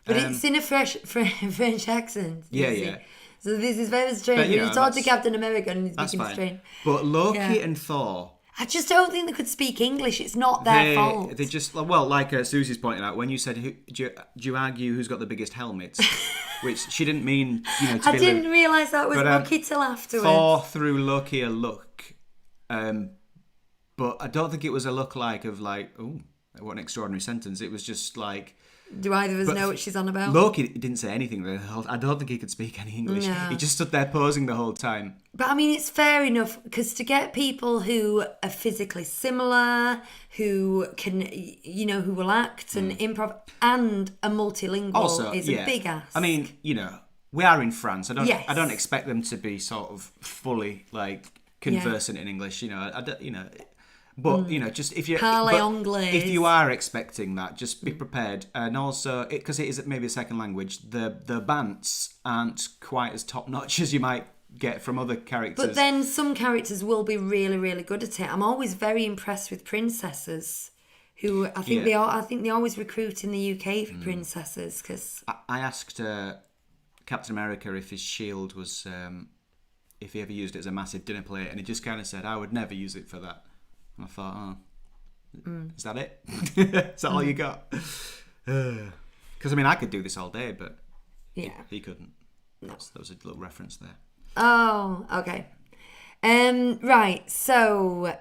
but it's in a French accent. Yeah. So this is very strange. But, you talk to Captain America and he's speaking strange. But Loki and Thor, I just don't think they could speak English. It's not their fault. They just, well, like Susie's pointing out, when you said, do you argue who's got the biggest helmet? Which she didn't mean, to I didn't realise that was Loki till afterwards. Thor threw Loki a look. But I don't think it was a look of oh, what an extraordinary sentence. It was just like... Do either of us know what she's on about? Loki didn't say anything. I don't think he could speak any English. No. He just stood there posing the whole time. But I mean, it's fair enough, because to get people who are physically similar, who can, who will act and improv, and are multilingual also, is a big ask. I mean, we are in France. I don't expect them to be sort of fully conversant in English. But just if you are expecting that, just be prepared. And also, because it is maybe a second language, the bants aren't quite as top notch as you might get from other characters. But then some characters will be really, really good at it. I'm always very impressed with princesses, who I think they always recruit in the UK for princesses. Because I asked Captain America if his shield was if he ever used it as a massive dinner plate, and he just kind of said, "I would never use it for that." I thought, is that it? Is that all you got? Because, I could do this all day, but he couldn't. No. That was a little reference there. Oh, okay. Right, so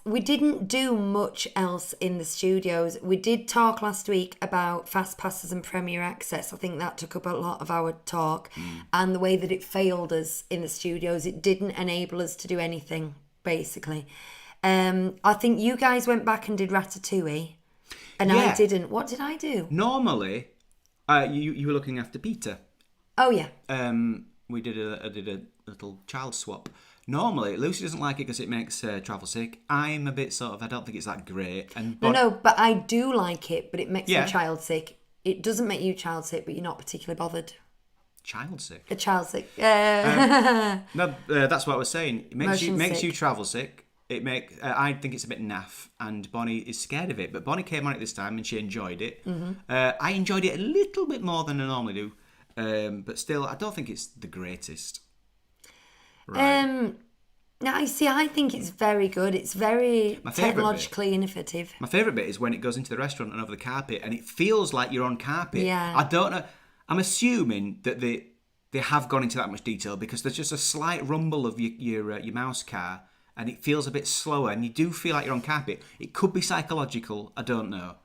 we didn't do much else in the studios. We did talk last week about Fast Passes and Premier Access. I think that took up a lot of our talk. And the way that it failed us in the studios, it didn't enable us to do anything, basically. I think you guys went back and did Ratatouille, and I didn't. What did I do? Normally, you were looking after Peter. Oh yeah. We did a little child swap. Normally, Lucy doesn't like it because it makes travel sick. I'm a bit I don't think it's that great. No, but I do like it, but it makes me child sick. It doesn't make you child sick, but you're not particularly bothered. Child sick? A child sick. No, that's what I was saying. It makes you travel sick. I think it's a bit naff, and Bonnie is scared of it. But Bonnie came on it this time, and she enjoyed it. Mm-hmm. I enjoyed it a little bit more than I normally do, but still, I don't think it's the greatest. Right. Now, you see, I think it's very good. It's very My favourite technologically innovative. My favourite bit is when it goes into the restaurant and over the carpet, and it feels like you're on carpet. Yeah. I don't know. I'm assuming that they have gone into that much detail because there's just a slight rumble of your mouse car, and it feels a bit slower, and you do feel like you're on carpet. It could be psychological. I don't know.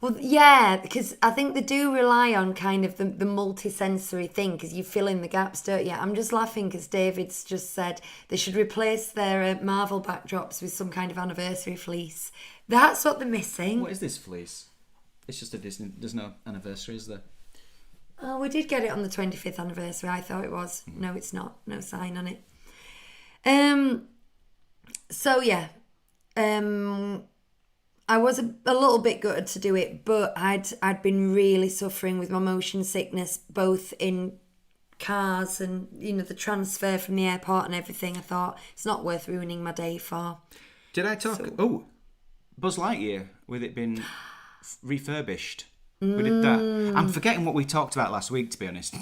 Well, yeah, because I think they do rely on kind of the multi-sensory thing, because you fill in the gaps, don't you? I'm just laughing because David's just said they should replace their Marvel backdrops with some kind of anniversary fleece. That's what they're missing. What is this fleece? It's just a Disney. There's no anniversary, is there? Oh, we did get it on the 25th anniversary. I thought it was. No, it's not. No sign on it. So, yeah. I was a little bit gutted to do it, but I'd been really suffering with my motion sickness, both in cars and, the transfer from the airport and everything. I thought it's not worth ruining my day for. Did I talk? Oh, Buzz Lightyear, with it being refurbished. We did that. I'm forgetting what we talked about last week, to be honest.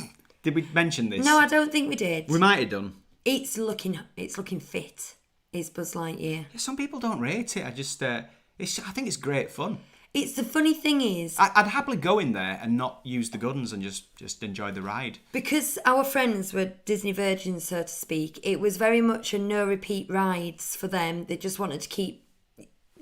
Did we mention this? No, I don't think we did. We might have done. It's looking fit, is Buzz Lightyear. Yeah, some people don't rate it. I think it's great fun. It's the funny thing is, I'd happily go in there and not use the guns and just enjoy the ride. Because our friends were Disney virgins, so to speak, it was very much a no repeat rides for them. They just wanted to keep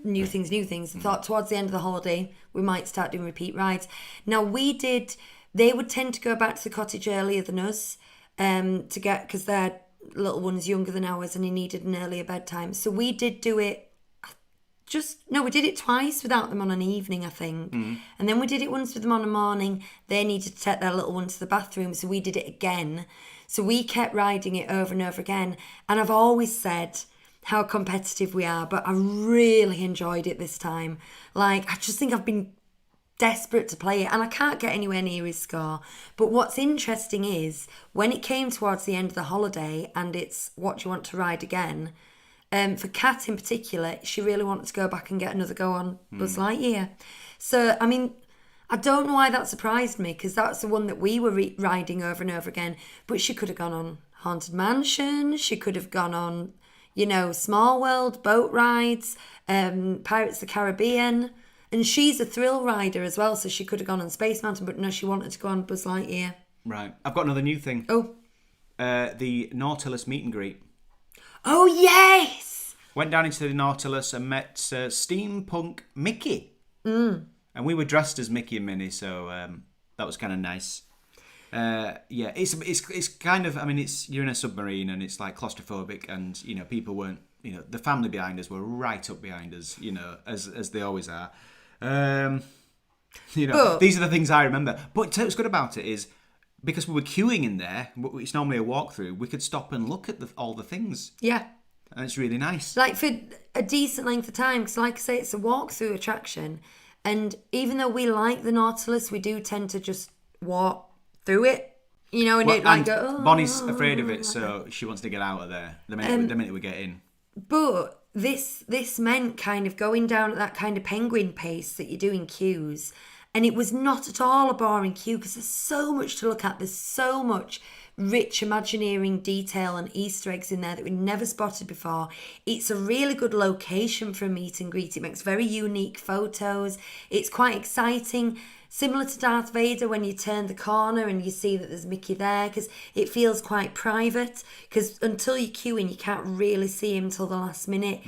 new things. I thought towards the end of the holiday we might start doing repeat rides. Now they would tend to go back to the cottage earlier than us, because their little one's younger than ours and he needed an earlier bedtime. So we did do it. We did it twice without them on an evening, I think. And then we did it once with them on a morning. They needed to take their little one to the bathroom, so we did it again. So we kept riding it over and over again. And I've always said how competitive we are, but I really enjoyed it this time. I just think I've been desperate to play it, and I can't get anywhere near his score. But what's interesting is, when it came towards the end of the holiday, and it's what you want to ride again, for Kat in particular, she really wanted to go back and get another go on Buzz Lightyear. So, I mean, I don't know why that surprised me, because that's the one that we were riding over and over again. But she could have gone on Haunted Mansion. She could have gone on, Small World, boat rides, Pirates of the Caribbean. And she's a thrill rider as well, so she could have gone on Space Mountain. But no, she wanted to go on Buzz Lightyear. Right. I've got another new thing. Oh. The Nautilus meet and greet. Oh, yes! Went down into the Nautilus and met Steampunk Mickey. And we were dressed as Mickey and Minnie, so that was kind of nice. It's kind of, you're in a submarine and it's like claustrophobic, and, people weren't, the family behind us were right up behind us, as they always are. But these are the things I remember. But what's good about it is, because we were queuing in there, it's normally a walkthrough, we could stop and look at all the things. Yeah. And it's really nice. For a decent length of time, because like I say, it's a walkthrough attraction. And even though we like the Nautilus, we do tend to just walk through it. Bonnie's afraid of it, so she wants to get out of there the minute we get in. But this meant kind of going down at that kind of penguin pace that you do in queues. And it was not at all a boring queue, because there's so much to look at. There's so much rich Imagineering detail and Easter eggs in there that we never spotted before. It's a really good location for a meet and greet. It makes very unique photos. It's quite exciting. Similar to Darth Vader when you turn the corner and you see that there's Mickey there, because it feels quite private, because until you queue in, you can't really see him till the last minute.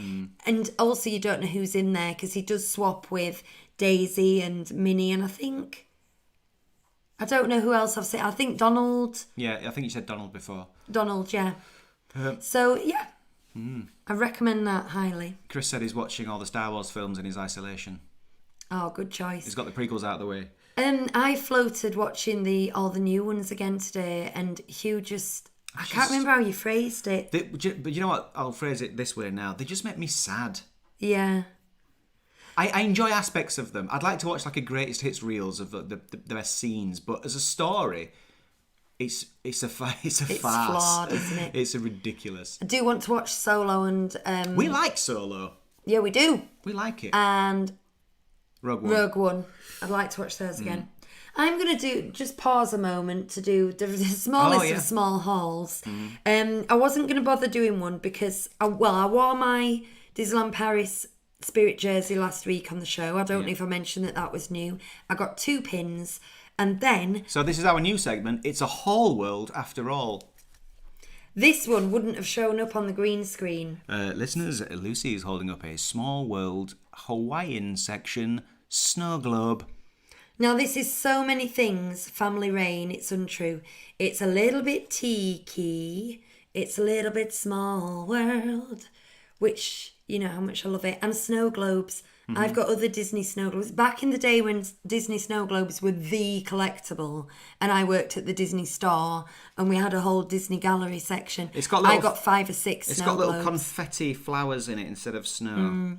And also you don't know who's in there, because he does swap with Daisy and Minnie, and I don't know who else I've seen. I think Donald. Yeah, I think you said Donald before. Donald, yeah. So, yeah. I recommend that highly. Chris said he's watching all the Star Wars films in his isolation. Oh, good choice. He's got the prequels out of the way. I floated watching all the new ones again today, and Hugh I can't remember how you phrased it. But you know what? I'll phrase it this way now. They just make me sad. Yeah. I enjoy aspects of them. I'd like to watch like a greatest hits reels of the best scenes, but as a story, it's a farce. It's flawed, isn't it? It's ridiculous. I do want to watch Solo and we like Solo. Yeah, we do. We like it. And Rogue One. I'd like to watch those again. I'm going to just pause a moment to do the smallest of small hauls. I wasn't going to bother doing one because, I wore my Disneyland Paris Spirit jersey last week on the show. I don't know if I mentioned that was new. I got 2 pins, and then... So this is our new segment. It's a haul world after all. This one wouldn't have shown up on the green screen. Listeners, Lucy is holding up a Small World Hawaiian section snow globe. Now, this is so many things. Family Rain, it's untrue. It's a little bit tiki. It's a little bit Small World, which, you know how much I love it. And snow globes. I've got other Disney snow globes. Back in the day when Disney snow globes were the collectible, and I worked at the Disney store, and we had a whole Disney gallery section. I got 5 or 6 snow globes. It's got little confetti flowers in it instead of snow.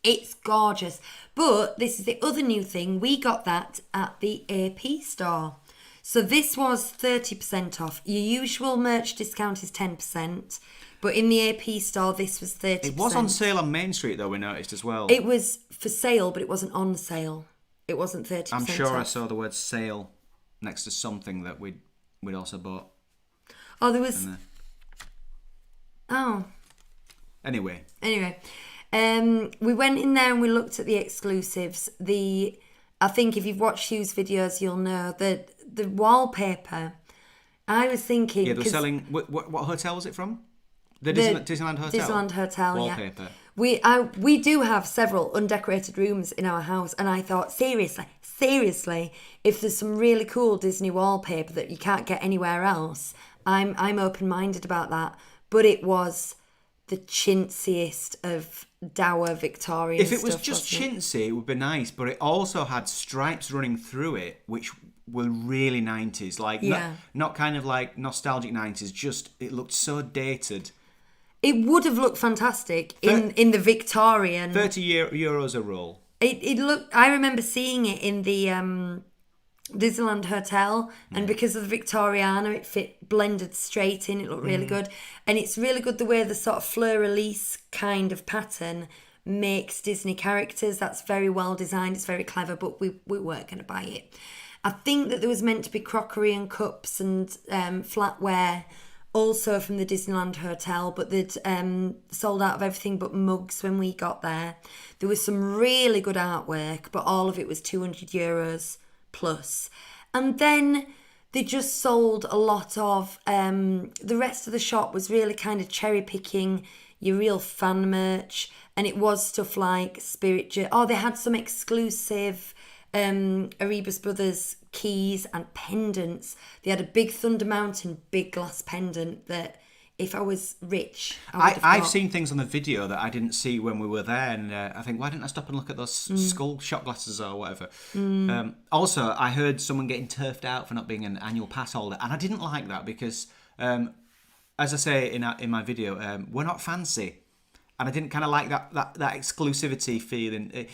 It's gorgeous. But this is the other new thing. We got that at the AP store. So this was 30% off. Your usual merch discount is 10%. But in the AP store, this was 30%. It was on sale on Main Street, though, we noticed as well. It was for sale, but it wasn't on sale. It wasn't 30% I'm sure off. I saw the word sale next to something that we'd also bought. Oh, there was... Oh. Anyway. We went in there and we looked at the exclusives. I think if you've watched Hugh's videos, you'll know that the wallpaper, I was thinking... Yeah, they're selling... What hotel was it from? The Disneyland Hotel? Disneyland Hotel, wallpaper. Yeah. We do have several undecorated rooms in our house, and I thought, seriously, if there's some really cool Disney wallpaper that you can't get anywhere else, I'm open-minded about that. But it was the chintziest of dour Victorian stuff. If it was stuff, just chintzy, it would be nice, but it also had stripes running through it, which were really 90s. Like, not kind of like nostalgic 90s, just it looked so dated. It would have looked fantastic in the Victorian... 30 euros a roll. It looked... I remember seeing it in the Disneyland Hotel, and because of the Victoriana, it blended straight in. It looked really good. And it's really good the way the sort of fleur-de-lis kind of pattern makes Disney characters. That's very well designed. It's very clever, but we weren't going to buy it. I think that there was meant to be crockery and cups and flatware also from the Disneyland Hotel, but they'd sold out of everything but mugs when we got there. There was some really good artwork, but all of it was 200 euros plus. And then they just sold a lot of... the rest of the shop was really kind of cherry-picking your real fan merch, and it was stuff like Spirit... they had some exclusive... Erebus Brothers keys and pendants. They had a big Thunder Mountain big glass pendant that if I was rich, I've seen things on the video that I didn't see when we were there, and I think, why didn't I stop and look at those skull shot glasses or whatever? Also, I heard someone getting turfed out for not being an annual pass holder, and I didn't like that because, as I say in my video, we're not fancy, and I didn't kind of like that exclusivity feeling.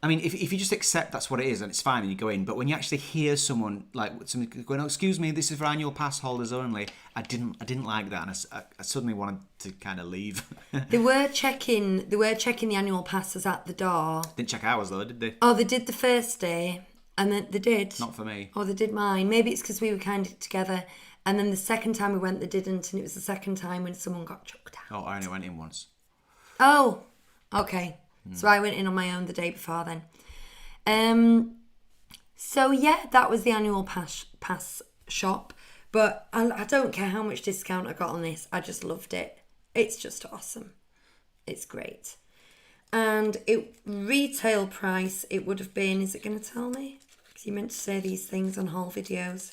I mean, if you just accept that's what it is and it's fine and you go in, but when you actually hear someone going, "Oh, excuse me, this is for annual pass holders only," I didn't like that, and I suddenly wanted to kind of leave. They were checking the annual passes at the door. Didn't check ours though, did they? Oh, they did the first day, and then they did. Not for me. Oh, they did mine. Maybe it's because we were kind of together, and then the second time we went, they didn't, and it was the second time when someone got chucked out. Oh, I only went in once. Oh, okay. So I went in on my own the day before then. So yeah, that was the annual pass shop. But I don't care how much discount I got on this. I just loved it. It's just awesome. It's great. And retail price, it would have been, is it going to tell me? Because you meant to say these things on haul videos.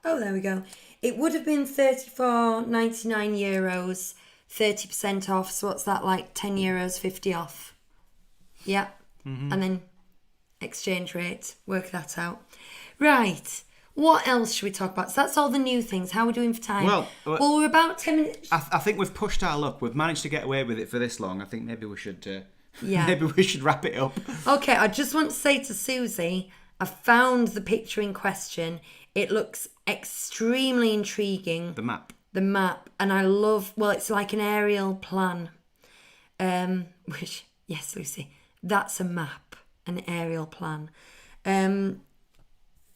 Oh, there we go. It would have been €34.99, 30% off. So what's that, like €10, 50 off? Yeah, and then exchange rate, work that out. Right, what else should we talk about? So that's all the new things. How are we doing for time? Well, we're about 10 minutes. I think we've pushed our luck. We've managed to get away with it for this long. I think maybe we should maybe we should wrap it up. Okay, I just want to say to Susie, I found the picture in question. It looks extremely intriguing. The map, and I love, it's like an aerial plan. Which, yes, Lucy, that's a map, an aerial plan.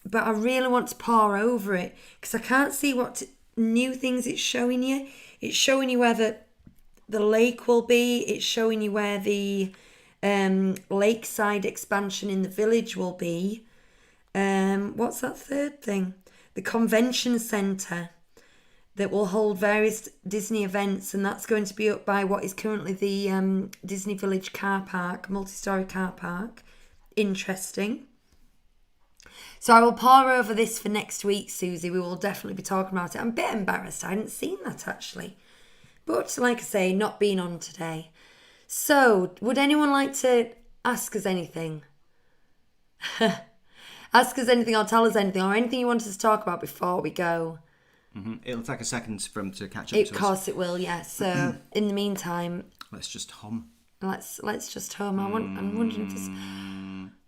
but I really want to pore over it because I can't see what new things it's showing you. It's showing you where the lake will be. It's showing you where the lakeside expansion in the village will be. What's that third thing? The convention centre that will hold various Disney events, and that's going to be up by what is currently the Disney Village car park, multi-storey car park. Interesting. So I will pore over this for next week, Susie. We will definitely be talking about it. I'm a bit embarrassed. I hadn't seen that, actually. But, like I say, not being on today. So, would anyone like to ask us anything? Ask us anything or tell us anything or anything you want us to talk about before we go. Mm-hmm. It'll take a second for him to catch up to us. Of course it will, yes. So, in the meantime... Let's just hum. Let's just hum. I'm wondering if this...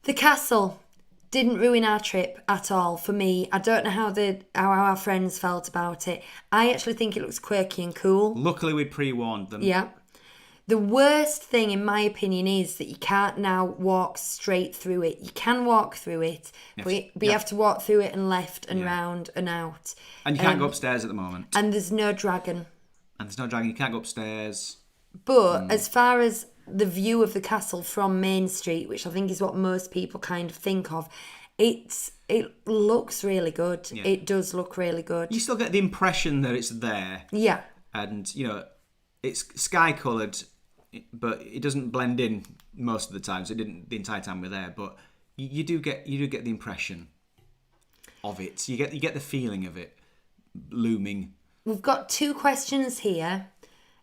The castle didn't ruin our trip at all for me. I don't know how our friends felt about it. I actually think it looks quirky and cool. Luckily, we pre-warned them. Yeah. The worst thing, in my opinion, is that you can't now walk straight through it. You can walk through it, but you have to walk through it and left and round and out. And you can't go upstairs at the moment. And there's no dragon. You can't go upstairs. But as far as the view of the castle from Main Street, which I think is what most people kind of think of, it looks really good. Yeah. It does look really good. You still get the impression that it's there. Yeah. And, it's sky-coloured, but it doesn't blend in most of the time. So it didn't the entire time we're there. But you do get the impression of it. You get the feeling of it looming. We've got 2 questions here.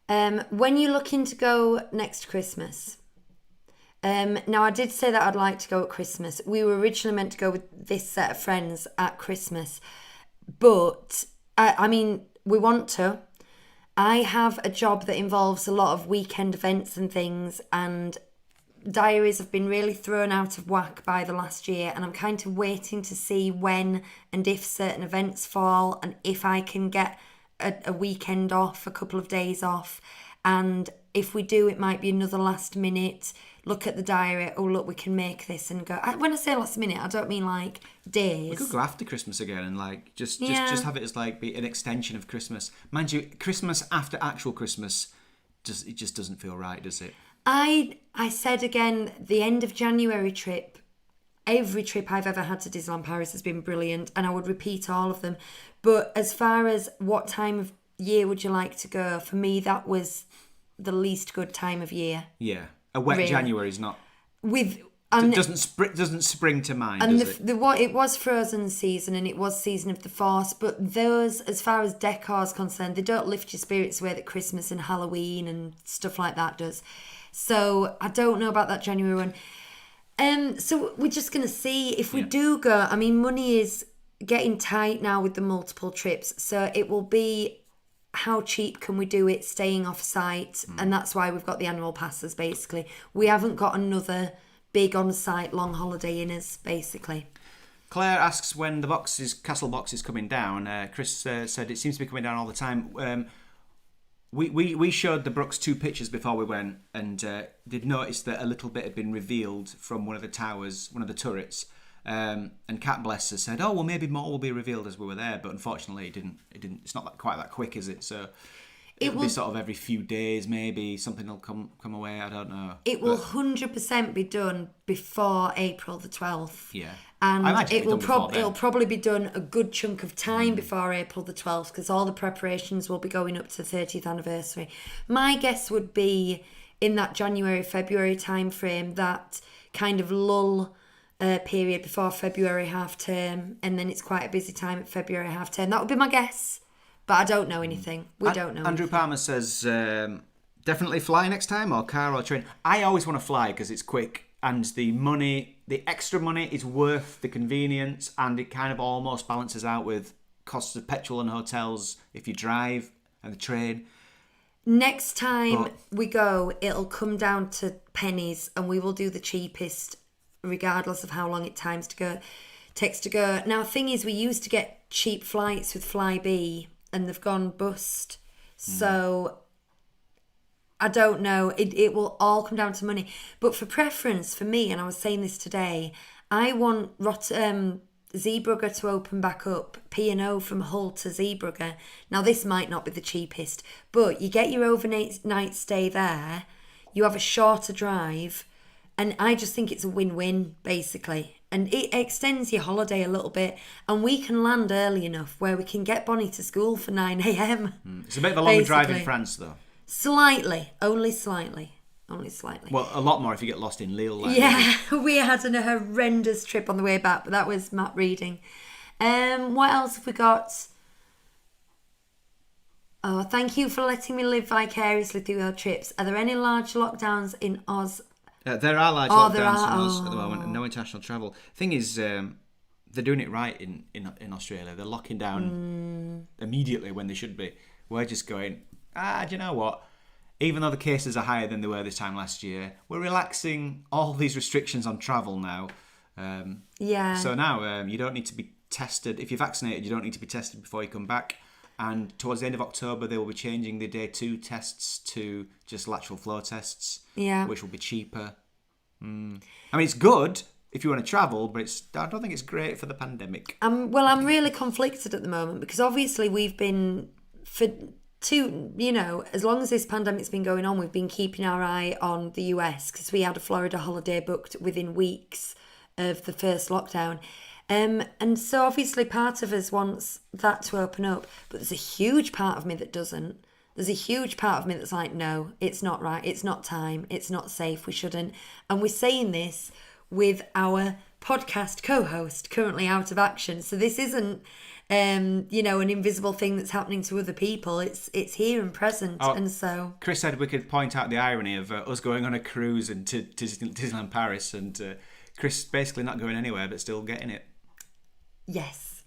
When you're looking to go next Christmas? Now, I did say that I'd like to go at Christmas. We were originally meant to go with this set of friends at Christmas. But, we want to. I have a job that involves a lot of weekend events and things, and diaries have been really thrown out of whack by the last year, and I'm kind of waiting to see when and if certain events fall and if I can get a weekend off, a couple of days off. And if we do, it might be another last minute look at the diary. Oh, look, we can make this and go. When I say last minute, I don't mean like days. We could go after Christmas again and just have it as be an extension of Christmas. Mind you, Christmas after actual Christmas, it just doesn't feel right, does it? I said again, the end of January trip. Every trip I've ever had to Disneyland Paris has been brilliant, and I would repeat all of them. But as far as what time of year would you like to go, for me that was the least good time of year. Yeah, a wet January is not. It doesn't spring to mind. And does it? It was Frozen season and it was Season of the Force, but those, as far as decor is concerned, they don't lift your spirits the way that Christmas and Halloween and stuff like that does. So I don't know about that January one. So we're just going to see if we do go. Money is getting tight now with the multiple trips. So it will be how cheap can we do it staying off site. And that's why we've got the annual passes, basically. We haven't got another big on-site long holiday in us, basically. Claire asks when the castle box is coming down. Chris said it seems to be coming down all the time. We showed the Brooks 2 pictures before we went, and did notice that a little bit had been revealed from one of the towers, one of the turrets. And Cat Bless has said, "Oh, well, maybe more will be revealed as we were there," but unfortunately, it didn't. It's not quite that quick, is it? So it'll be sort of every few days, maybe something will come away. I don't know. It will 100% be done before April the 12th. Yeah. And it'll probably be done a good chunk of time before April the 12th, because all the preparations will be going up to the 30th anniversary. My guess would be in that January, February time frame, that kind of lull period before February half term, and then it's quite a busy time at February half term. That would be my guess, but I don't know anything. We don't know. Andrew Palmer says, definitely fly next time, or car or train. I always want to fly because it's quick. And the extra money is worth the convenience, and it kind of almost balances out with costs of petrol and hotels if you drive, and the train. Next time we go, it'll come down to pennies, and we will do the cheapest regardless of how long it takes to go. Now, the thing is, we used to get cheap flights with Flybe, and they've gone bust. So I don't know. It will all come down to money. But for preference, for me, and I was saying this today, I want Zeebrugge to open back up, P&O from Hull to Zeebrugge. Now, this might not be the cheapest, but you get your overnight stay there, you have a shorter drive, and I just think it's a win-win, basically. And it extends your holiday a little bit, and we can land early enough where we can get Bonnie to school for 9 a.m. It's a bit of a longer drive in France, though. Slightly, only slightly. Only slightly. Well, a lot more if you get lost in Lille. We had a horrendous trip on the way back, but that was map reading. What else have we got? Oh, thank you for letting me live vicariously through your trips. Are there any large lockdowns in Oz? There are large lockdowns in Oz at the moment, and no international travel. Thing is, they're doing it right in Australia. They're locking down immediately when they should be. We're just going, do you know what? Even though the cases are higher than they were this time last year, we're relaxing all these restrictions on travel now. So now you don't need to be tested. If you're vaccinated, you don't need to be tested before you come back. And towards the end of October, they will be changing the day 2 tests to just lateral flow tests, which will be cheaper. I mean, it's good if you want to travel, but I don't think it's great for the pandemic. I'm really conflicted at the moment because obviously we've been as long as this pandemic's been going on, we've been keeping our eye on the US because we had a Florida holiday booked within weeks of the first lockdown. And so obviously part of us wants that to open up, but there's a huge part of me that doesn't. There's a huge part of me that's like, no, it's not right. It's not time. It's not safe. We shouldn't. And we're saying this with our podcast co-host currently out of action. So this isn't, an invisible thing that's happening to other people. It's here and present. And so Chris said we could point out the irony of us going on a cruise and to Disneyland Paris and Chris basically not going anywhere but still getting it. Yes.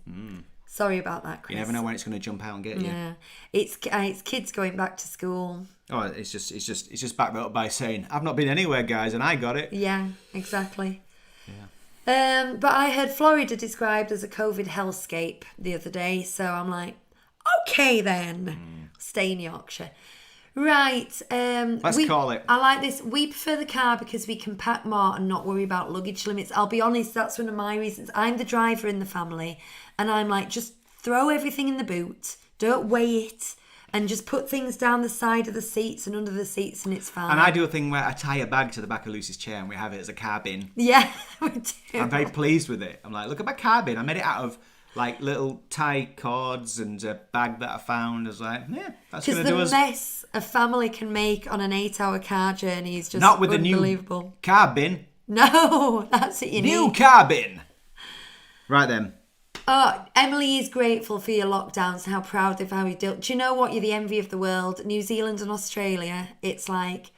Sorry about that, Chris. You never know when it's going to jump out and get you. Yeah, it's kids going back to school. Oh, it's just backed up by saying I've not been anywhere, guys, and I got it. Yeah, exactly. Yeah. But I heard Florida described as a COVID hellscape the other day, so I'm like, okay then, stay in Yorkshire. Right. Let's call it. I like this. We prefer the car because we can pack more and not worry about luggage limits. I'll be honest, that's one of my reasons. I'm the driver in the family and I'm like, just throw everything in the boot. Don't weigh it. And just put things down the side of the seats and under the seats and it's fine. And I do a thing where I tie a bag to the back of Lucy's chair and we have it as a car bin. Yeah, we do. I'm very pleased with it. I'm like, look at my car bin. I made it out of like little tie cords and a bag that I found. I was like, yeah, that's going to do us. Because the mess a family can make on an 8-hour car journey is just not with unbelievable. A new car bin. No, that's what you need. New car bin. Right then. Oh, Emily is grateful for your lockdowns and how proud of how you do. Do you know what? You're the envy of the world. New Zealand and Australia, it's like,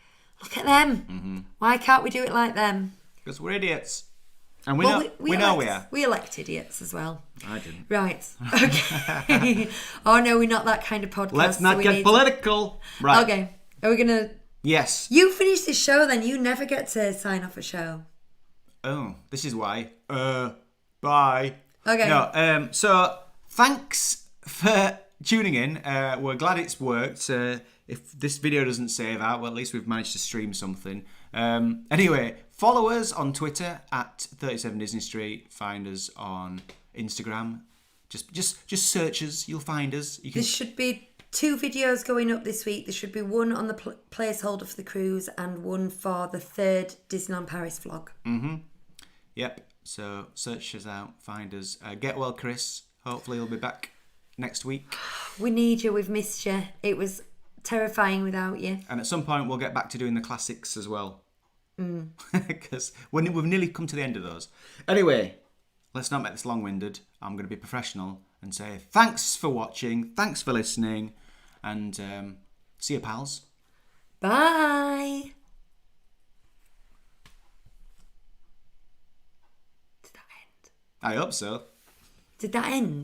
look at them. Mm-hmm. Why can't we do it like them? Because we're idiots. And we know we are. We elect idiots as well. I didn't. Right. Okay. Oh no, we're not that kind of podcast. Let's not get political. Right. Okay. Are we gonna? Yes. You finish this show, then you never get to sign off a show. Oh, this is why. Bye. Okay. No. So thanks for tuning in. We're glad it's worked. If this video doesn't save out, well, at least we've managed to stream something. Anyway, follow us on Twitter at 37 Disney Street. Find us on Instagram. Just search us. You'll find us. There should be 2 videos going up this week. There should be one on the placeholder for the cruise and one for the 3rd Disneyland Paris vlog. Mm-hmm. Yep. So search us out. Find us. Get well, Chris. Hopefully you'll be back next week. We need you. We've missed you. It was terrifying without you. And at some point we'll get back to doing the classics as well. Because we've nearly come to the end of those. Anyway, let's not make this long-winded. I'm going to be professional and say thanks for watching, thanks for listening, and see you, pals. Bye. Did that end? I hope so. Did that end?